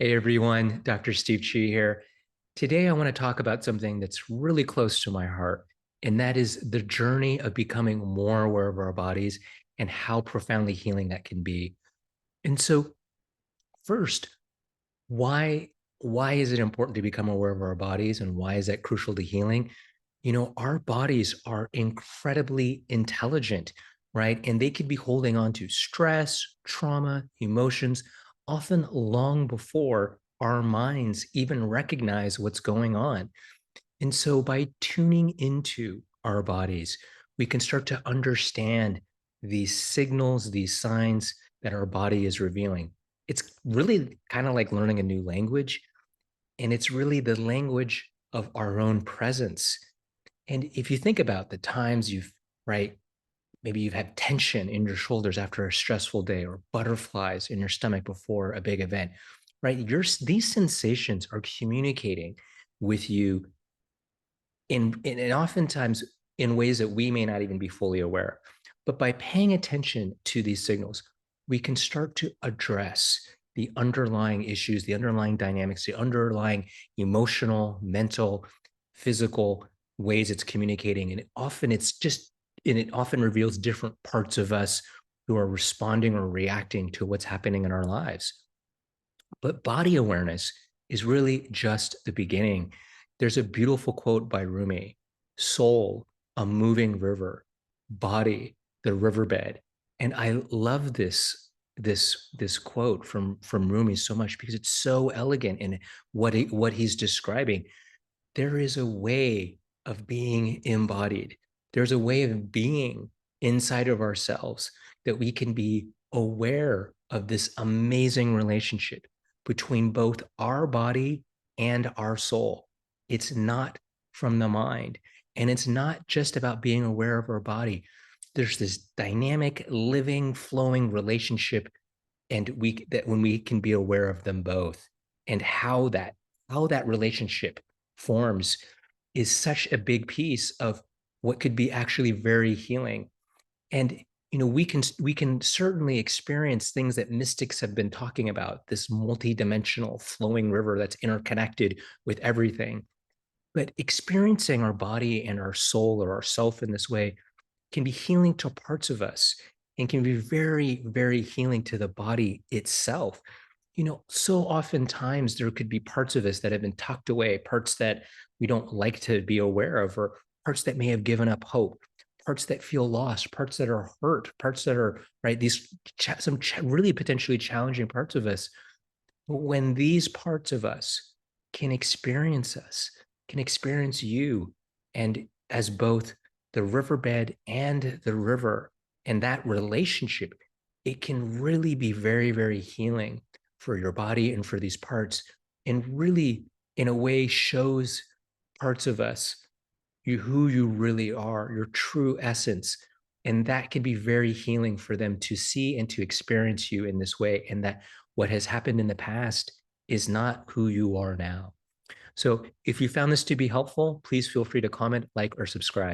Hey everyone, Dr. Steve Chi here. Today I want to talk about something that's really close to my heart, and that is the journey of becoming more aware of our bodies and how profoundly healing that can be. And so, first, why is it important to become aware of our bodies and why is that crucial to healing? Our bodies are incredibly intelligent, right? And they could be holding on to stress, trauma, emotions, often long before our minds even recognize what's going on. And so by tuning into our bodies, we can start to understand these signals, these signs that our body is revealing. It's really kind of like learning a new language, and it's really the language of our own presence. And if you think about the times right, maybe you've had tension in your shoulders after a stressful day or butterflies in your stomach before a big event, right? These sensations are communicating with you and oftentimes in ways that we may not even be fully aware. But by paying attention to these signals, we can start to address the underlying issues, the underlying dynamics, the underlying emotional, mental, physical ways it's communicating. And it often reveals different parts of us who are responding or reacting to what's happening in our lives. But body awareness is really just the beginning. There's a beautiful quote by Rumi: soul, a moving river; body, the riverbed. And I love this quote from Rumi so much because it's so elegant in what he's describing. There is a way of being embodied. There's a way of being inside of ourselves that we can be aware of this amazing relationship between both our body and our soul. It's not from the mind. And it's not just about being aware of our body. There's this dynamic, living, flowing relationship, and we that when we can be aware of them both and how that relationship forms is such a big piece of what could be actually very healing. And we can certainly experience things that mystics have been talking about, this multidimensional flowing river that's interconnected with everything. But experiencing our body and our soul or our self in this way can be healing to parts of us and can be very, very healing to the body itself. So oftentimes there could be parts of us that have been tucked away, parts that we don't like to be aware of, or parts that may have given up hope, parts that feel lost, parts that are hurt, parts that are, right, really potentially challenging parts of us. But when these parts of us, can experience you, and as both the riverbed and the river, and that relationship, it can really be very, very healing for your body and for these parts, and really, in a way, shows parts of us who you really are, your true essence. And that can be very healing for them to see and to experience you in this way. And that what has happened in the past is not who you are now. So if you found this to be helpful, please feel free to comment, like, or subscribe.